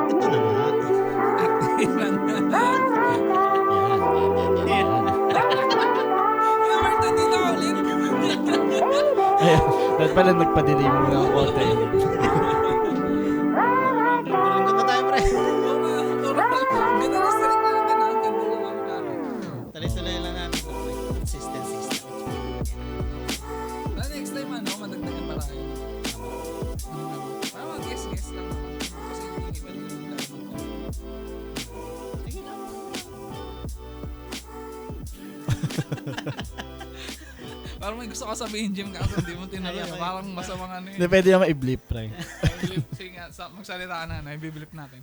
Ito na nga. Ilan na. Yan. Robert, nandito ka ulit. Ayun, dahil pala nagpadilim mo ng konti. Galing na tayo, pre. Ganda na sa rin natin. Ang ganda ng ano natin. Tuloy-tuloy lang natin. Consistency. Next time, madagdagan pa tayo. Parang guess lang naman. Kasi hindi iba din yung laman ko. Sige lang. Parang may gusto ka sabihin, Jim, kasi hindi mo tinuloy. Ay, Parang masamang ano Hindi, pwede naman i-blip, pre. Sige nga, magsalita na, ibiblip natin.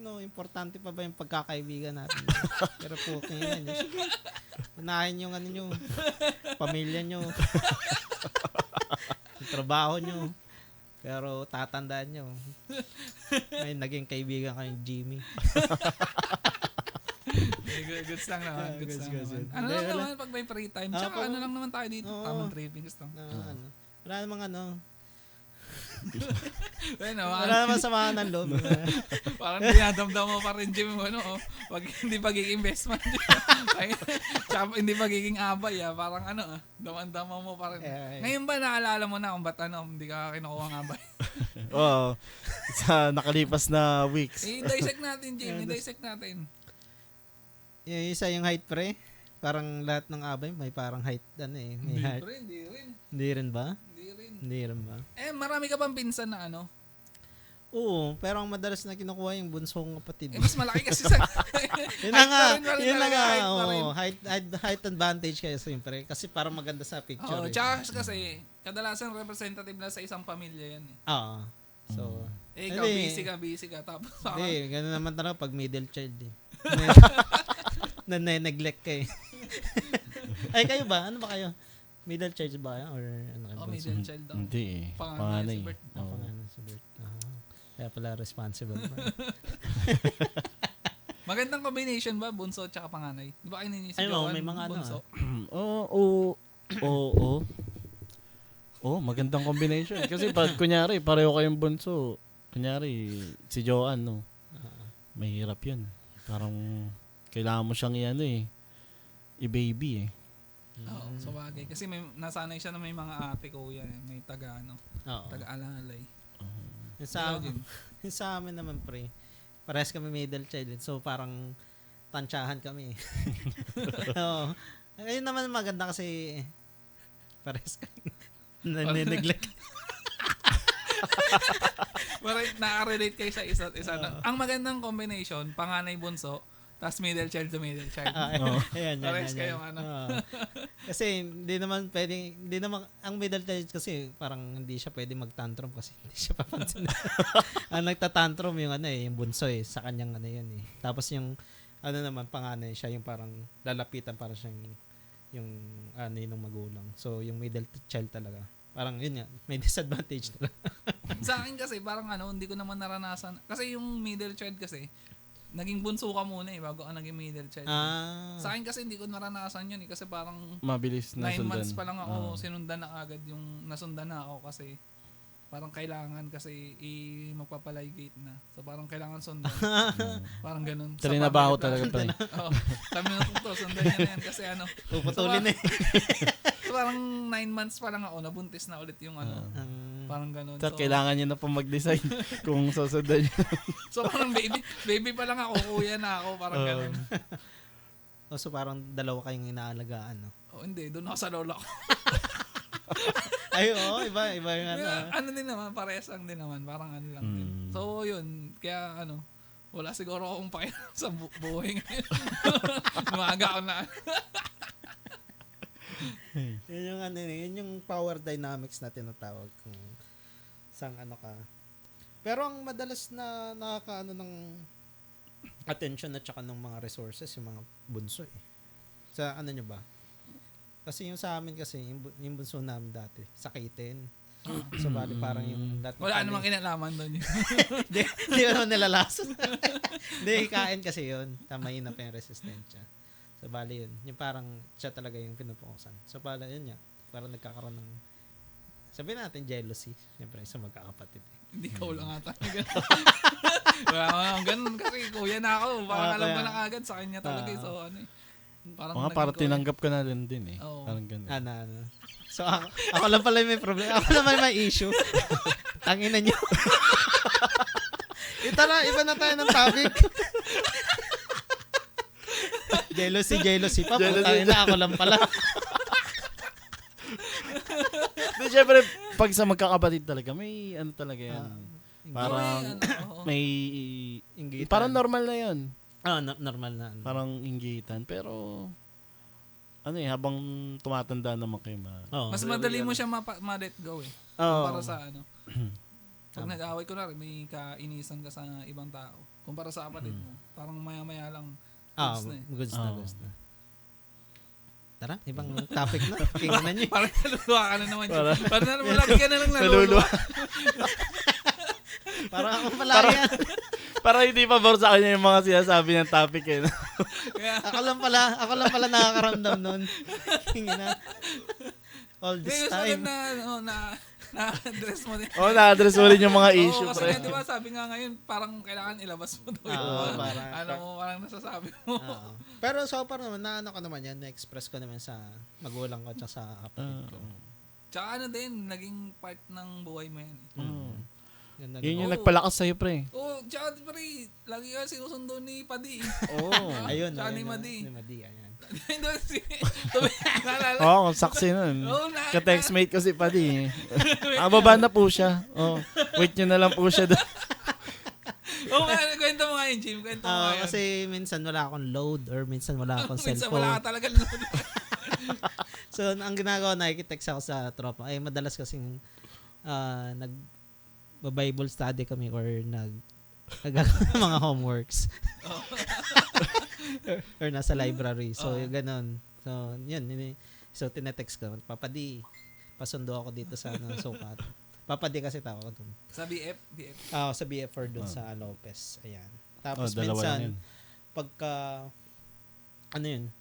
Importante pa ba yung pagkakaibigan natin? Pero po, kaya nyo. Sige. Unahin yung ano nyo. Pamilya nyo. Yung trabaho nyo. Pero tatandaan nyo. May naging kaibigan kayong Jimmy. Goods lang naman. Goods lang goods. naman. Ano lang naman pag may free time. Tsaka ano lang naman tayo dito. Tamang tripping gusto. Wala namang ano. Wala naman samahan ng loob. Parang dinadamdam mo pa rin, Jim, pag hindi pagiging investment. Tsaka hindi pagiging abay, parang damandama mo pa rin. Ngayon ba naalala mo na kung ba't hindi ka kinukuha ng abay? Oo. Sa nakalipas na weeks. I-dissect natin, Jim. I-dissect natin. Yung isa yung height, pre. Parang lahat ng abay may parang height. May height. Hindi rin. Hindi rin ba? Hindi rin. ba? Marami ka bang pinsan na Oo, pero ang madalas na kinukuha yung bunsong kapatid. mas malaki kasi sa... Yun na nga. Height Height advantage kayo siyempre. Kasi parang maganda sa picture. Oo, tsaka kasi, kadalasan representative na sa isang pamilya yan eh. Oo. So, ikaw, busy ka. Tapos, hindi, gano'n naman talaga pag middle child eh. Na-neglect ka eh. Ay, kayo ba? Ano ba kayo? Middle child ba kayo? Or ano kayo? middle child daw. Hindi eh. Panganay si Bert. Pangalan si Bert. Kaya pala responsible pa. Magandang combination ba? Bunso at panganay? Di ba kayo ninisip Ay, may mga bunso? Oo, magandang combination. Kasi pag kunyari, pareho kayong bunso. Kunyari, si Joanne, no? Mahirap yun. Parang, kailangan mo siyang i-baby eh. Oo, sa bagay. Kasi nasanay siya na may mga ate ko yan. May taga-alalay. Yung sa amin naman, pre. Parehas kami middle child. So, parang tansyahan kami. Oo. Ayun naman maganda kasi parehas kami neglect. Nakaka-relate kayo sa isa't isa. Ang magandang combination, panganay bunso, tapos middle child to middle child. Ayan. Parehas kayo kasi hindi naman ang middle child kasi parang hindi siya pwede mag-tantrum kasi hindi siya papansin. Ang nagta-tantrum yung yung bunso sa kanyang yun eh. Tapos yung naman panganay siya yung parang lalapitan para siyang yung ng magulang. So yung middle child talaga. Parang yun nga, may disadvantage talaga. Sa akin kasi parang hindi ko naman naranasan. Kasi yung middle child kasi naging bunso ka muna bago ka naging middle child. Sa akin kasi hindi ko naranasan yun kasi parang mabilis na 9 months pa lang ako sinundan na agad yung nasundan na ako kasi parang kailangan kasi magpapaligate na. So parang kailangan sundan. Parang ganun. Talinabaho talaga pa. Oo. Sabi na to, sundan niya na yan kasi puputulin So parang 9 months pa lang ako, nabuntis na ulit yung parang ganun. So, kailangan niya na pa mag-decide kung susundan niya. So parang baby pa lang ako, kuya na ako, parang ganun. So parang dalawa kayong inaalagaan, no? Hindi, doon ako sa lola ko. Ay, iba yung ano din naman, parehas lang din naman, parang lang din. So yun, kaya wala siguro akong pakialam sa buhay ngayon. Numaga ako na. yun yung power dynamics na tinatawag kung sang ka. Pero ang madalas na nakakaano ng attention at saka ng mga resources yung mga bunso eh. Sa nyo ba? Kasi yung sa amin kasi, yung bunso namin dati, sakitin. So bali parang yung wala namang kinalaman doon yun. Hindi naman nilalason. Hindi, kain kasi yun. Tamayin na pa yung resistensya. So bali yun. Yung parang siya talaga yung pinupukusan. So pala yun nga. Parang nagkakaroon ng sabihin natin jealousy. Siyempre sa magkakapatid. Hindi ka lang ata. Wala ganun kasi kuya na ako. Parang alam ko kaya- na agad sa kanya talaga. So ano eh. Parang Mga naging para kuya. tinanggap ka na rin din eh. Oo. Parang ganun. Ano. So, ako lang pala yung may problema. Ako naman may issue. Tangina nyo. Iba na tayo ng topic. Jealousy pa. Putangin na, ako lang pala. Di, syempre, pag sa magkakapatid talaga, may ano talaga yan. Parang, Oo. may, Inggitan. parang normal na yun. Normal na. Parang inggitan. Pero, ano eh, habang tumatanda naman kayo Oo. Mas madali mo siya ma-let go eh. Oo. Kumpara sa ano. Pag nag-away ko na rin, may kainisan ka sa ibang tao. Kumpara sa kapatid mo. Parang maya-maya lang. Goods na eh. Goods na. Tara, ibang topic na. Tingnan nyo. Parang naluluwa ka na naman. Parang lagi ka na lang naluluwa. Parang ako pala yan. Para hindi pa bor sa kanya yung mga sinasabi ng topic eh. No? Kaya, Ako lang pala nakakaramdam nun. Tingnan. All this gusto time. din na-address mo din. Na-address mo rin yung mga Oo, issue, kasi pre. nga, di ba, sabi nga ngayon, parang kailangan ilabas mo daw yung Oo, mga, parang- parang nasasabi mo. Oo. Pero so far naman, naano ko naman yan, na-express ko naman sa magulang ko at sa kapatid ko. Tsaka ano din, naging part ng buhay mo yan. Ganda Yun yung Oo. nagpalakas sa'yo, pre. Oh, tsaka pare, lagi ka sinusundo ni Padi. Oo. Ayun. Tsaka ayun, ni ayun, Madi. Ni Madi, ayan. Hindi si naalala. Oo, saksi nun. Oo, Ka-textmate ko si Padi. Baba na po siya. Oh, wait nyo na lang po siya doon. Oo, kwento mo nga yun, Jim. Kwento mo nga yun. Kasi minsan wala akong load or minsan wala akong Minsan cellphone. wala ka talaga load. So, ang ginagawa, nakikitext ako sa tropa. Ay, madalas kasing nag-Bible study kami or nagagawa ng mga homeworks. or nasa library. So, yung ganun. So, yun. So, tinetext ko. Papadi, pasundo ako dito sa sukat. Papadi kasi tawag ko dun. Sa BF, BF. Sa BF4 dun sa Lopez. Ayan. Tapos dalawa lang minsan, yun. pagka,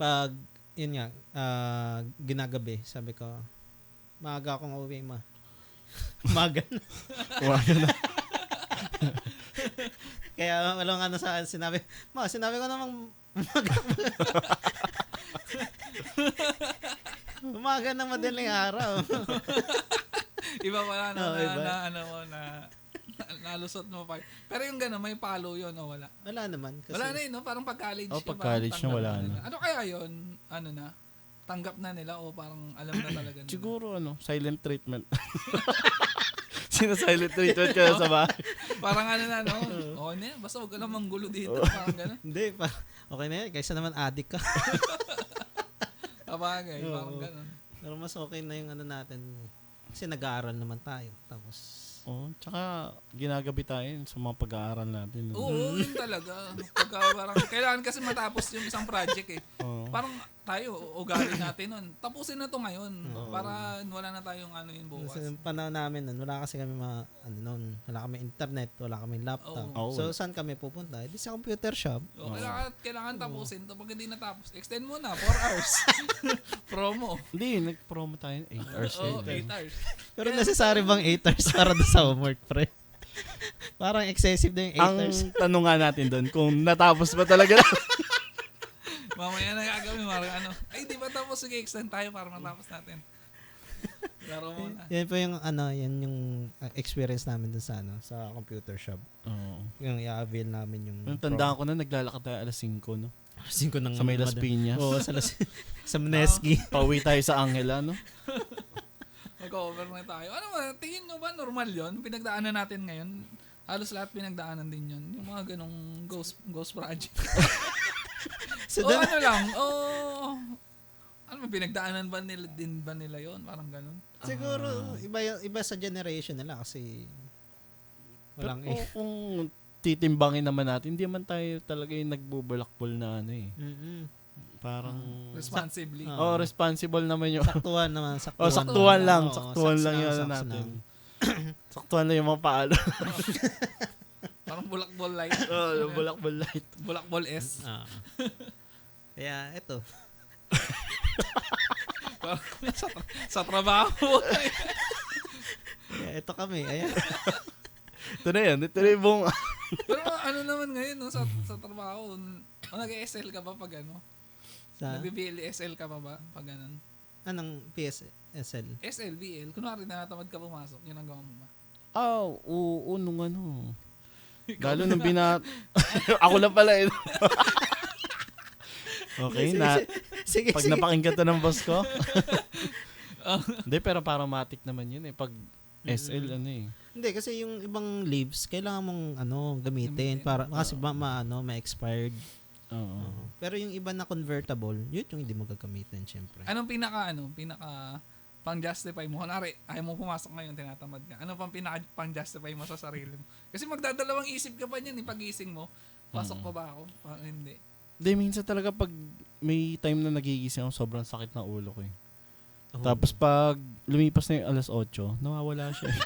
pag, yun nga, ginagabi, sabi ko, maaga akong uwi, ma. Umaga na. Umaga na. Kaya walang sa akin, sinabi ko namang umaga ng madaling araw. Iba pala Oo, iba. nalusot mo pa. Pero yung gano'n, may follow yun o wala? Wala naman. Kasi, Wala na yun, no? Parang pag-college. Oh, yun, pag-college parang na wala tanggap na. nila. Ano kaya yun? Ano na? Tanggap na nila o parang alam na talaga nila? Siguro, silent treatment. Sino-silent treatment ka na sa bahay? Parang ano na, no? Okay na yan. Basta huwag ka lang manggulo dito. Parang gano'n. Hindi, okay na yan. Kaysa naman addict ka. Kabagay, Oo. parang gano'n. Pero mas okay na yung natin. Kasi nag-aaral naman tayo. Tapos, Tsaka ginagabi tayo sa mga pag-aaral natin. No? Oo, yun talaga. Pagka parang, kailangan kasi matapos yung isang project eh. Oo. Parang tayo, ugali natin nun. Tapusin na to ngayon. Para wala na tayong yung bukas. sa panahon namin nun, wala kasi kami wala kami internet, wala kami laptop. Oo. So, saan kami pupunta? Di sa computer shop. O, kailangan tapusin to. Pag hindi natapos, extend mo na, 4 hours. Promo. Hindi, nag-promo tayo 8 hours. Oo, later. 8 hours. Pero necessary bang 8 hours para doon sa homework, pre? Parang excessive na yung 8 Ang hours. tanong nga natin doon, kung natapos ba talaga na? Mamaya na gagawin, parang ay di ba tapos, sige, extend tayo para matapos natin. Laro muna. Yan po yung yan yung experience namin doon sa computer shop. Oo. Yung i-avail namin yung Yung tandaan ko na, naglalakad tayo alas 5, no? 5 ng Sa may Las Piñas. Oo, sa Mneski. Pauwi tayo sa Angela, no? Mag-over na tayo. Ano ba, tingin nyo ba normal yon? Pinagdaanan natin ngayon. Halos lahat pinagdaanan din yon. Yung mga ganong ghost project. So, O doon, ano lang, ano ba, pinagdaanan ba nila yon? Parang ganon. siguro iba sa generation nila kasi walang Pero kung titimbangin naman natin, hindi man tayo talaga yung nagbubulakbol na parang Responsibly. responsible naman yung saktuhan naman. saktuhan lang. Oo, Saktuhan saks lang na, yung saks natin. na. Saktuhan lang yung mga paalo. Parang bulakbol light. Yung bulakbol light. Bulakbol S. Kaya eto. Parang sa trabaho. Kaya eto kami. Ayan. Ito na yan. Ito na yung buong Pero ano naman ngayon, no, sa trabaho, nag-SL ka ba pag ano? Sa, Nag-BL-SL ka pa ba pag ganun? anong PSSL? SL, BL, kunwari nakatamad ka pumasok, yun ang gawa mo ba? Oo, nung ano. Lalo nung ako lang pala eh. Okay, Sige, pag sige. napakinggan to ng boss ko. Hindi, pero parang matik naman yun eh. Pag SL, ano eh. Hindi, kasi yung ibang leaves, kailangan mong gamitin para kasi ma-expired. Oo. Pero yung iba na convertible, yun yung hindi mo gagamitin, syempre. Anong pinaka pang-justify mo? Kunwari, ayaw mo pumasok ngayon, tinatamad ka. Ano pang-justify mo sa sarili mo? Kasi magdadalawang isip ka pa niyan, pagising mo, pasok pa ba ako? Hindi. Hindi, minsan talaga pag may time na nagigising ako, sobrang sakit ng ulo ko eh. Oh. Tapos pag lumipas na yung alas 8, nawawala siya eh.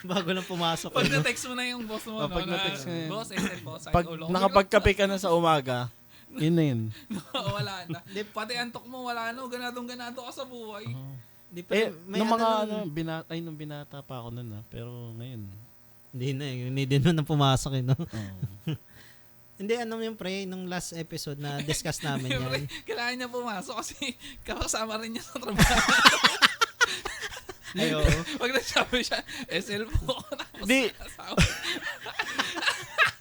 Bago lang pumasok. Pag na-text mo na yung boss mo, Pag na-text mo yun. boss, SL po, sakit Pag ulo. nakapagkape ka na sa umaga, yun na yun. Wala na. Pati antok mo, wala na. Ganadong-ganado ka sa buhay. Di pa, Nung mga nung binata pa ako nun pero ngayon. Hindi na hindi din na pumasok no? Oo. Hindi, yung pre, nung last episode na discuss namin yan. Kailangan niya pumasok kasi kasama rin niya sa trabaho. Ayo. Pag nagsabi siya, SL po. Di.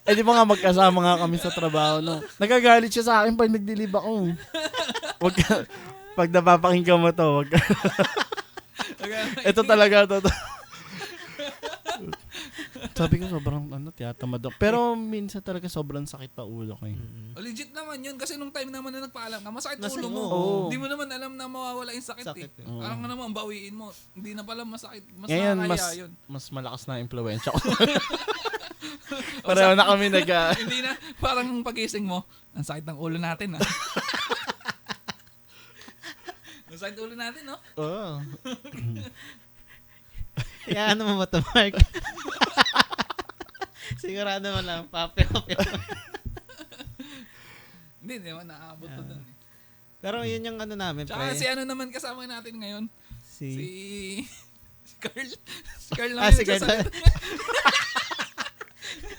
Di ba nga magkasama nga kami sa trabaho, no? Nagagalit siya sa akin pag nagdilib ako. Pag napapakinggan mo to, wag ka. Ito talaga, to. Sabi ko sobrang tiyatamad ako. Pero minsan talaga sobrang sakit na ulo ko eh. Legit naman yun kasi nung time naman na nagpaalam ka, masakit Masakit, ulo mo. oo. Hindi mo naman alam na mawawala yung sakit Sakit, eh. oo. Parang naman bawiin mo. Hindi na pala masakit. Mas Ngayon, nakakaya yun. mas malakas na impluwensya ko. Pareho na kami Hindi na, parang pagising mo, ang sakit ng ulo natin ah. Ang sakit ulo natin no? Oo. Kaya ano mo ba ito, Mark? Sigurado mo lang, pape. Hindi naman naabot to dun eh. Pero yun yung namin, Tsaka pre. si ano naman kasama natin ngayon? Si Carl. Si Carl naman Si yung Carl. sasagot.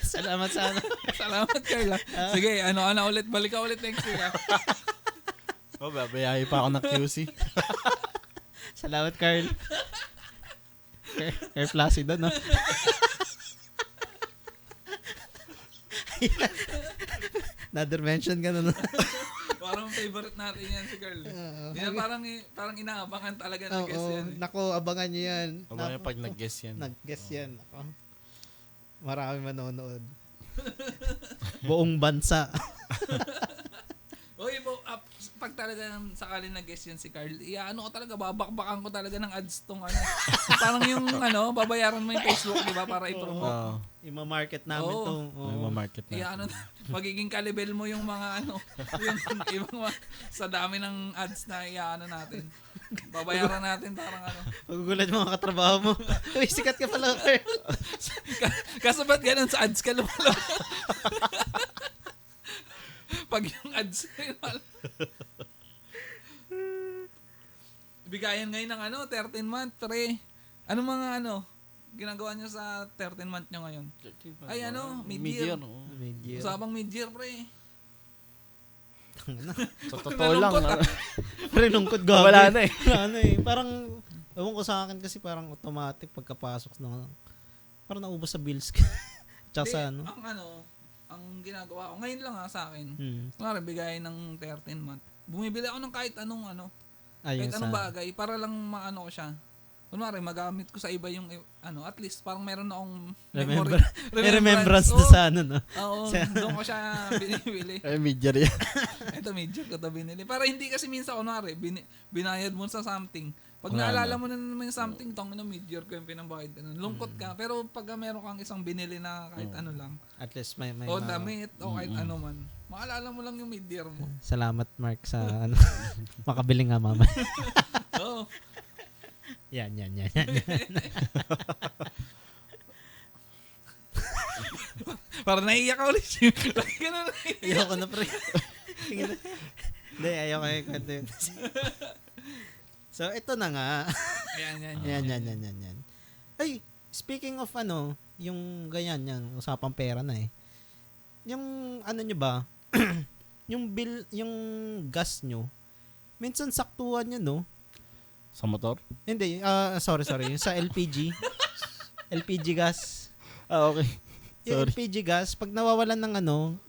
Salamat sa Salamat Carl ah. Sige, ano ulit. Balik ka ulit next week ah. Babayahe pa ako ng QC. Salamat, Carl. Carl Placido, no? Another mention ka na, no? Parang favorite natin yan si Carl. Yan parang inaabangan talaga ng guest yan. Nako, abangan nyo yan. Mamaya pag nag-guess yan. Nag-guess yan. Nako. Marami manonood. Buong bansa. Uy, pag talaga sakali nag-guest yan si Carl, ano ko talaga, babakbakan ko talaga ng ads tong ano. Parang yung babayaran mo yung Facebook, di ba, para i-promote. Ima-market namin Oo. to. May ma-market na. Magiging kalibel mo yung mga yung ibang sa dami ng ads na natin. Babayaran natin parang Magugulat mo mga katrabaho mo. Uy, sikat ka pala, Carl. Kaso ba't ganun sa ads ka lumalabas? Pag yung ads bigayan ngayon ng 13 month, pre. Ano mga ginagawa nyo sa 13 month nyo ngayon? Ay mid-year. Mid-year. Usapang mid-year, pre. Sa totoo lang. Pre, lungkot gagawin. Wala na eh. Parang, ewan ko sa akin kasi parang automatic pagkapasok ng, parang naubos sa bills. Tsaka sa ang ginagawa ko, ngayon lang sa akin, Hmm. kunwari bigayan ng 13 month, bumibili ako ng kahit anong Ayun kahit anong bagay, para lang maano ko siya. Kunwari, magamit ko sa iba yung, at least, parang meron akong remembrance na sa no? Oo, doon ko siya binibili. Ay, media yan. Ito, major ko ito binili. Para hindi kasi minsan, kunwari, binayad mo sa something. Pag Wala naalala na. mo na naman yung something, major ko yung pinabayad. Lungkot ka. Pero pag meron kang isang binili na kahit ano lang, At least may o damit, o kahit ano man, maalala mo lang yung mid-year mo. Salamat, Mark, sa makabili nga mama. Oo. Yan. Para naiiyak ka ulit. Lagi ka na naiiyak. Ayoko na, pre. Hindi, ayoko yung kwento yun. So, ito na nga. Ayan. Yan. Ay, speaking of yung ganyan yan, usapang pera na eh. Yung nyo ba, yung bill, yung gas nyo, minsan saktuhan nyo, no? Sa motor? Hindi, sorry, sa LPG. LPG gas. Okay. Yung Sorry. LPG gas, pag nawawalan ng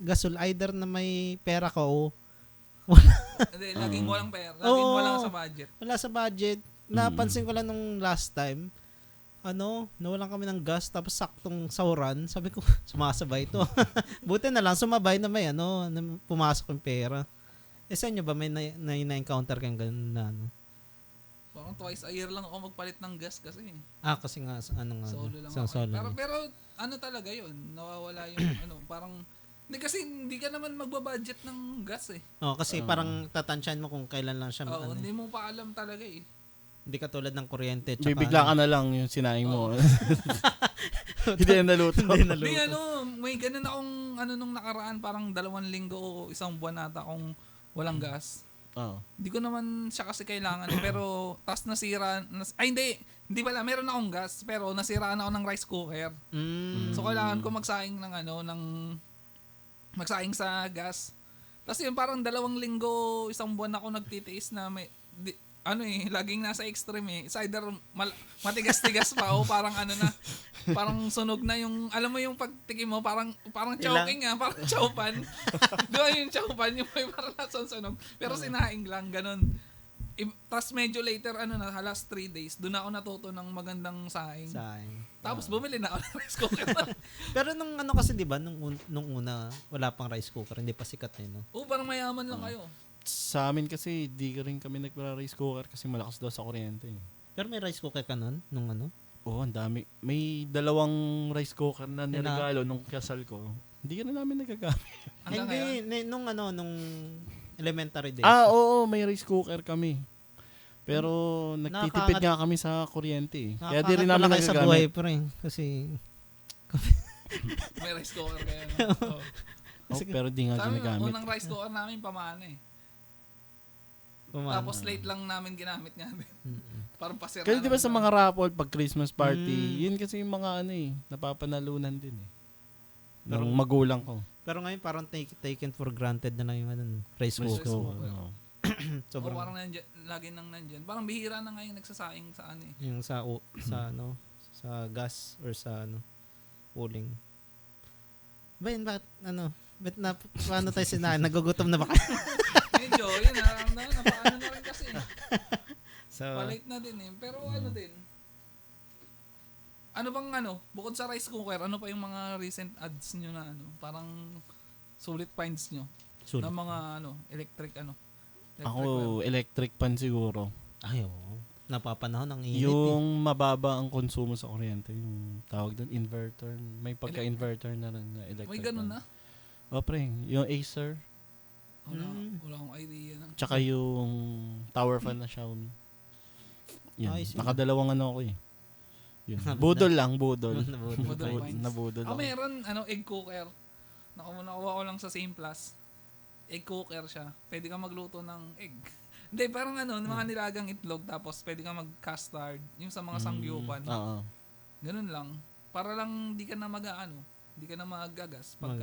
gasol, either na may pera ka o Hindi, laging walang pera. Laging Oo. walang sa budget. wala sa budget. Napansin ko lang nung last time, nawalan kami ng gas tapos saktong sauran. Sabi ko, sumasabay ito. Buti na lang, sumabay na may na pumasok yung pera. Sa inyo ba may na-encounter kang ganun na Parang twice a year lang ako magpalit ng gas kasi. kasi nga, Solo lang sa ako. solo. Pero talaga yun, nawawala yung parang, kasi hindi ka naman magbabudget ng gas eh. Kasi parang tatansyan mo kung kailan lang siya. Oo, hindi mo pa alam talaga eh. Hindi katulad ng kuryente. Tsaka, Bibigla ka na lang yung sinaing mo. Hindi na naluto. Hindi may ganun akong nung nakaraan, parang 2 linggo o 1 buwan nata akong walang gas. Oo. Hindi ko naman siya kasi kailangan pero tas nasira, hindi pala, meron akong gas pero nasiraan ako ng rice cooker. So kailangan ko magsaing magsaing sa gas. Tapos yun parang 2 linggo, 1 buwan ako nagtitiis na laging nasa extreme eh. It's either matigas-tigas pa o parang parang sunog na yung, alam mo yung pagtikim mo, parang choking parang chowpan. Doon yung chowpan, yung may parang nasunog. Pero sinaing lang, ganun. Tapos medyo later, halas 3 days, doon ako natuto ng magandang saing. Tapos bumili na ako ng rice cooker. Pero nung kasi, di ba, nung una, wala pang rice cooker, hindi pa sikat no? Parang mayaman lang kayo. Sa amin kasi, di rin kami nagpa-rice cooker kasi malakas daw sa kuryente. Pero may rice cooker ka nun? Nung Oo, ang dami. May 2 rice cooker na niregalo nung kasal ko. Hindi ka na namin nagagamit. Hindi, nung elementary days. Oo, may rice cooker kami. Pero nagtitipid nga kami sa kuryente. Kaya di rin namin nagagamit. sa buhay pa rin. Kasi, May rice cooker kayo. Pero di nga Sabi, ginagamit. unang rice cooker namin pamana eh. Tapos late lang namin ginamit nga din. Parang pasira. Kasi di ba sa mga raffle, pag Christmas party, yun kasi yung mga napapanalunan din eh. Ng magulang ko. Pero ngayon parang taken for granted na lang yung rice cooker. Sobrang parang lagi nang nandyan. Parang bihira na ngayon nagsasaing sa Yung sa gas or sa uling. Ba yun, paano tayo sinain? Nagugutom na ba kayo? Medyo, yun napaano na rin kasi. Palate na din eh. Pero din. Ano bang bukod sa rice cooker, ano pa yung mga recent ads nyo na parang sulit finds nyo? Sulit. Na mga electric Ako, electric pan siguro. Ay, oo. Napapanahon ng init Yung mababa ang konsumo sa kuryente, yung tawag doon, inverter. May pagka-inverter na rin na electric May ganun pan. na? Pre, yung Acer, Wala akong idea na. tsaka yung tower fan na Xiaomi. Yan, Nice. nakadalawang ako eh. Yun. Budol lang, budol. Budol finds. Nabudol ako. Meron egg cooker. Nakuha ko lang sa Same Plus. Egg cooker siya. Pwede ka magluto ng egg. Hindi, parang mga nilagang itlog tapos pwede ka mag-custard. Yung sa mga sangyupan. Oo. Ganun lang. Para lang di ka na di ka na magagas pag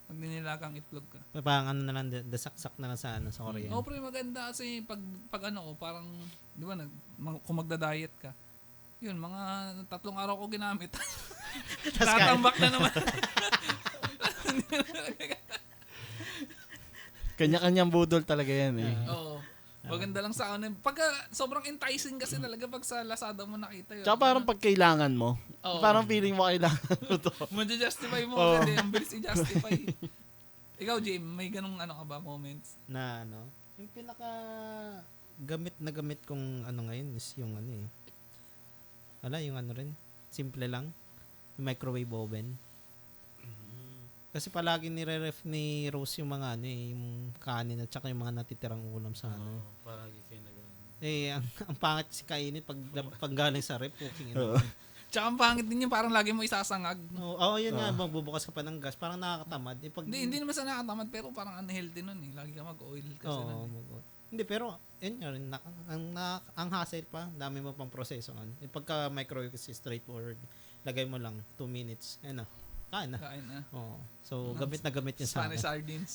ninilagang itlog ka. Parang na lang, dasaksak na lang sa kuryente. Pre, maganda kasi pag parang, di ba, kung magda-diet ka, yun, mga 3 araw ko ginamit. Tatambak na naman. Kanya-kanyang budol talaga yan eh. Oo. Maganda lang sa pagka sobrang enticing kasi talaga pag sa Lazada mo nakita yun. Tsaka parang pag kailangan mo, parang feeling mo kailangan mo to. Maja-justify mo kasi ang bilis i-justify. Ikaw, Jim, may ganung ka ba moments? Na yung pinaka gamit kong ngayon is yung yung rin, simple lang, yung microwave oven. Kasi palagi nire-ref ni Rose yung mga yung kanin at saka yung mga natitirang ulam sa Palagi kayo ang pangit si kainin pag galing sa ref, cooking. Tsaka ang pangit din yung parang lagi mo isasangag. Yun nga, magbubukas ka pa ng gas, parang nakakatamad. Hindi naman sa nakakatamad, pero parang unhealthy nun eh. Lagi ka mag-oil kasi nun eh. Hindi, pero yun nga rin, ang hassle pa, dami mo pang proseso. Pagka microwave kasi straightforward, lagay mo lang 2 minutes. Ano? Kain na. Kain na. Oo. So, gamit na gamit yung sa Spanish akin. sardines.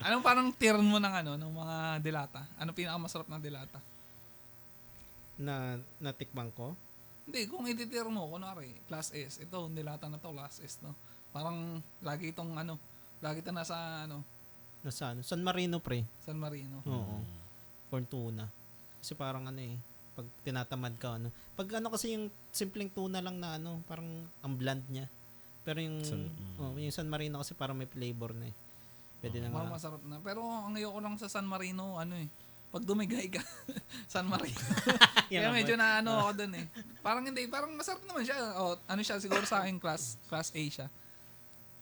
Anong parang tier mo ng ng mga dilata? Anong pinakamasarap na dilata? Na natikman ko. Hindi, kung ititir mo, kunwari, class S. Ito, dilata na to, class S, no? Parang lagi itong lagi ito nasa Nasa San Marino, pre. San Marino. Oo. Corn tuna. Kasi parang pag tinatamad ka, Pag kasi yung simpleng tuna lang na parang ang bland niya. Pero yung yung San Marino kasi parang may flavor na eh. Pwede na nga. Masarap na. Pero ang ayoko lang sa San Marino, pag dumigay ka, San Marino. Kaya medyo na ako dun eh. Parang hindi, parang masarap naman siya. Siya, siguro sa akin, class A siya.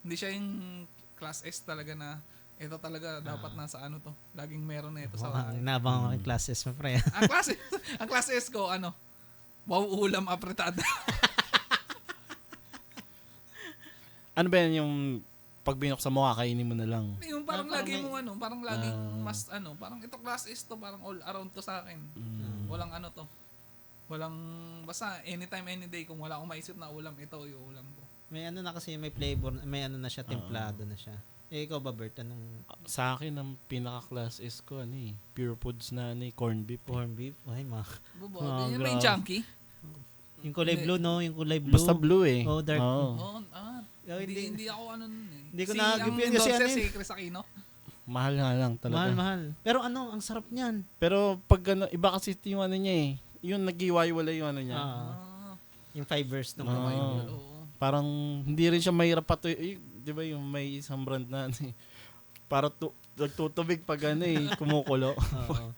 Hindi siya yung class S talaga na ito talaga dapat nasa to. Laging meron na ito sa Ang nabang ako classes mo, pre. ang class S ko, wow, ulam apretada. Ano ba yan yung pag binuksan mo, kakainin mo na lang? Yung parang Parang lagi may- mo parang laging mas parang ito class S to, parang all around to sa akin. Walang to. Walang, basta anytime, any day, kung wala akong maisip na ulam, ito yung ulam ko. May na kasi, may flavor, may na siya, templado na siya. Ikaw ba, Bert? Anong Sa akin, ang pinaka-class is ko, pure foods na, corned beef. corn beef? Ay, Bubo, Oh, yun ba yung grabe. chunky? Yung kulay blue, no? Yung kulay blue. Basta blue eh. Oh, dark blue. Oo, hindi ako nun eh. Hindi ko Si na-give ang yun kasi endorser, eh. si Chris Aquino. Mahal nga lang talaga. Mahal. Pero ang sarap niyan. Pero pag iba kasi yung niya eh. Yung nag-iwaiwalay yung niya. Yung fibers ng Ah. Oo. Parang hindi rin siya mahirap di ba yung may isang brand na para nagtutubig pag kumukulo. Oo.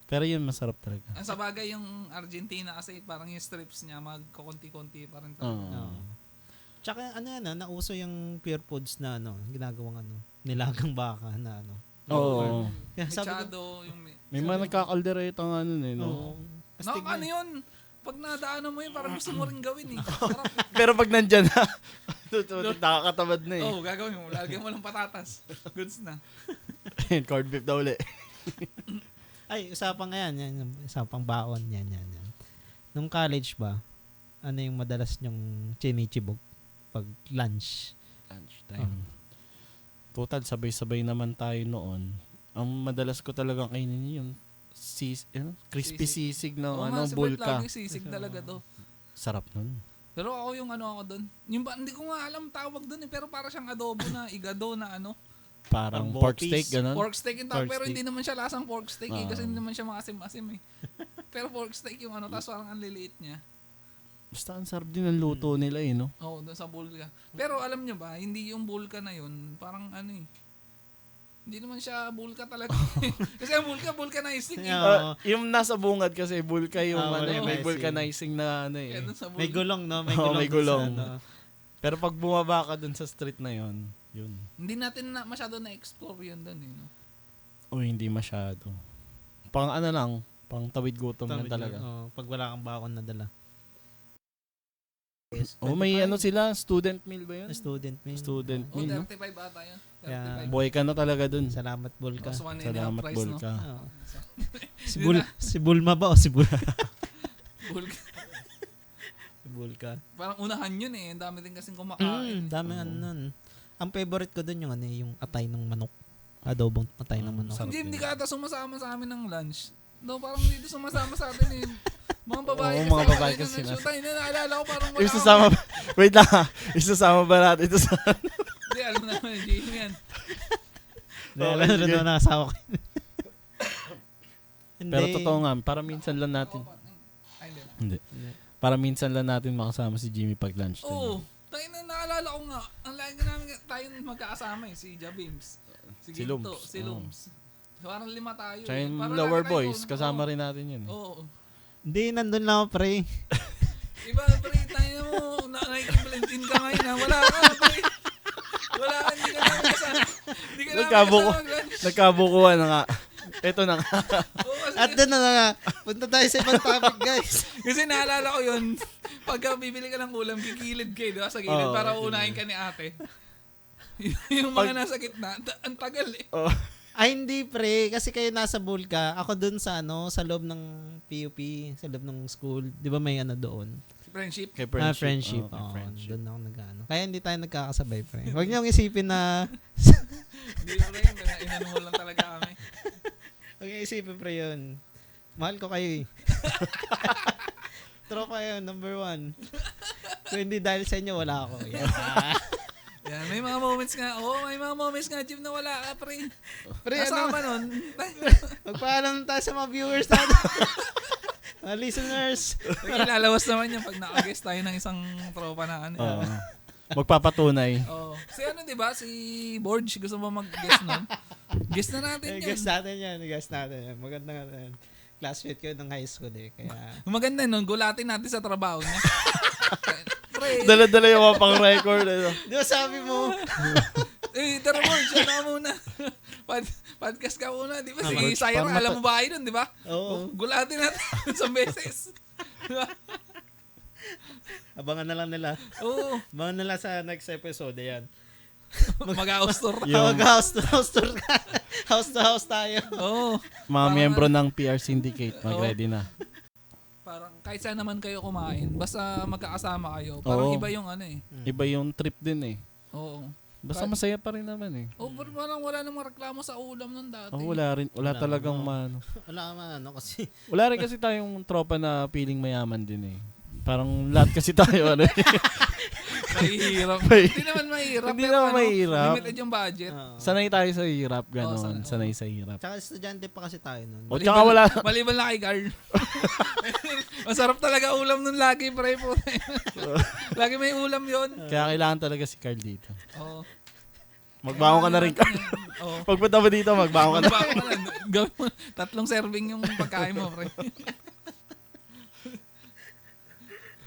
Pero yun masarap talaga. Ang sa bagay yung Argentina kasi parang yung strips niya magkukunti-kunti pa rin Oo. talaga. Oo. Tsaka nauso yung pure foods na ginagawang nilagang baka na Oo. Kaya sabi ko, Mechado, yung May mga nagkakaldereta nga nun eh. No? oo. Astig na. yun? Pag nadaanan mo yun, parang gusto mo rin gawin eh. Sarap. Pero pag nandyan na, nakakatamad na eh. Oo, gagawin mo. Lagyan mo lang patatas. Goods na. Corned beef daw ulit. Ay, usapang yan. Usapang baon, yan. Nung college ba, ano yung madalas nyong chimichibog pag lunch? Lunchtime. Total, sabay-sabay naman tayo noon. Ang madalas ko talagang kainin yung crispy sisig na Oo, si Bert bulka. lagi sisig talaga to. Sarap nun. Pero ako yung ako doon. Yung hindi ko nga alam tawag doon eh. Pero para siyang adobo na igado na Parang Parang pork bopis. steak, ganun. pork steak yung tawag. Pork Pero steak. hindi naman siya lasang pork steak eh. Kasi Ah. hindi naman siya maasim-asim eh. Pero pork steak yung tapos parang ang liliit niya. Basta ang sarap din ang luto nila eh, no? Oo, doon sa bulka. Pero alam nyo ba, hindi yung bulka na yun, parang hindi naman siya bulka talaga. Kasi ang bulka na isig eh. Oo. Yung nasa bungad kasi bulka yung may vulcanizing. vulcanizing na Kaya eh. doon sa May bulka. gulong, no? May Oo, gulong. may gulong. Sa, Pero pag bumaba ka dun sa street na yun. Hindi natin masyado na-explore yun doon eh. No? O hindi masyado. Pang lang, pang tawid gutom lang talaga. Pag wala kang bakon na dala. May sila, student meal ba yun? Student meal. Student O, meal, no? 35 ata yun. 35. Yeah. Buhay ka na talaga dun. Salamat, Bulka. Tapos 1.5 Salamat, price, no? Bulka. Oo. Si Bulma ba o si Bulka? Bulka. Si Bulka. Parang unahan yun eh. Ang dami din kasing kumakain. Dami nun. Ang favorite ko dun yung atay ng manok. Adobong atay ng manok. sarap. Hindi ka ata sumasama sa amin ng lunch. No, parang dito sumasama sa atin eh. Mga babae Oo, kasi. mga babae ayun, kasi nag-shoot tayo. Naalala ko parang wala Isasama ba? Wait lang ha. Isasama ba natin ito sa... Hindi, alam naman. Jim yan. Dahil Okay, ano sige. na asawa ko. Hindi. Pero totoo nga, para minsan lang natin. Ay, hindi. Hindi. Para minsan lang natin makasama si Jimmy pag lunch. Oo. Tayo na naalala ko nga. Ang lagi namin tayo magkakasama eh. Si Jabims. Si Si Ginto. Lums. Si Lums. Parang 5 tayo. Tsaka yung Parang lower lagi tayo boys, doon. kasama Oo. rin natin yun. Oo. Hindi, nandun lang ako, pre. Iba, pre, tayo mo. Nakikiblendin ka ngayon ha. Wala ka, pre. Wala ka, hindi ka namin kasama. Hindi ka namin Nagkabuko. kasama mag-lunch. Nagkabukuhan na nga. Ito na nga. Oo, kasi, At doon na nga. Punta tayo sa ibang topic, guys. kasi naalala ko yun. Pagka bibili ka ng ulam, kikilid kayo, diba? Sa gilid, Oo, para kikilid. unahin ka ni ate. Yung mga nasa gitna, ang tagal eh. Oh. Ay, hindi pre. Kasi kayo nasa Bulka. Ako dun sa sa loob ng PUP, sa loob ng school. Di ba may doon? Friendship. Kay Friendship. Oo, kay Oo, friendship. doon ako nag-ano. Kaya hindi tayo nagkakasabay, pre. Huwag niyong isipin na... Hindi mo rin. Inano mo lang talaga kami. Huwag niyong isipin, pre, yun. Mahal ko kayo eh. Tropa yun, number 1. Kung hindi dahil sa inyo, wala ako. Yeah. Yan, may mga moments nga. May mga moments nga, Jim, na wala ka, pre. Pre, Nasa ka ba nun? magpaalam tayo sa mga viewers natin. Mga listeners. Ilalawas naman yan pag naka-guest tayo ng isang tropa na ano. Oo. Magpapatunay. Si di ba? Si Borge, gusto mo mag-guest nun? Guest na natin yun. Guess natin yan. Maganda nga yan. Classmate ko ng high school eh. Kaya... Maganda nun, gulatin natin sa trabaho niya. Pre, Dala-dala yung mga pang-record. di ba sabi mo? tara Borge, ano ka muna? Podcast ka muna, di ba? Si Borge, Syra, paano alam mo ba kayo nun, di ba? Oo. Gulatin natin isang beses. Abangan na lang nila. Oo. Abangan nila sa next episode. Ayan. Mag-house tour. House tour ka. House to house tayo. Oo. Mga miyembro ng PR Syndicate, mag-ready na. Parang kahit saan naman kayo kumain, basta magkakasama kayo. Parang Oo. iba yung ano eh. Iba yung trip din eh. Oo. Basta masaya pa rin naman eh. Pero parang wala namang reklamo sa ulam nun dati. Wala talagang mano. Wala man kasi. Wala rin kasi tayong tropa na feeling mayaman din eh. Parang lahat kasi tayo ano eh. Mahirap. Hindi naman mahirap. Hindi pero naman mahirap. Limited yung budget. Sanay tayo sa hirap, Oo, gano'n. Sanay sa hirap. Tsaka estudyante pa kasi tayo nun. O tsaka wala. Maliban na kay Carl. Masarap talaga ulam nun lagi, pre po. Lagi may ulam yon. Kaya kailangan talaga si Carl dito. Oo. Magbangon ka na rin, Carl. Oo. Pagpunta mo dito, magbangon ka na. Magbago ka na. Gawin mo, 3 serving yung pagkain mo, pre.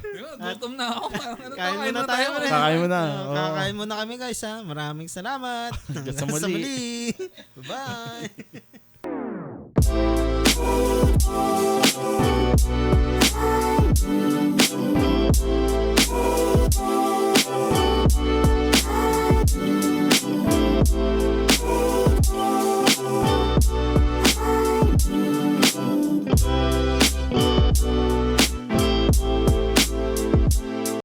Diba, gutom na ako. Kain muna tayo. Kakain mo na. Oo. Kakain muna kami guys ha. Maraming salamat. Hanggang sa muli. Bye-bye.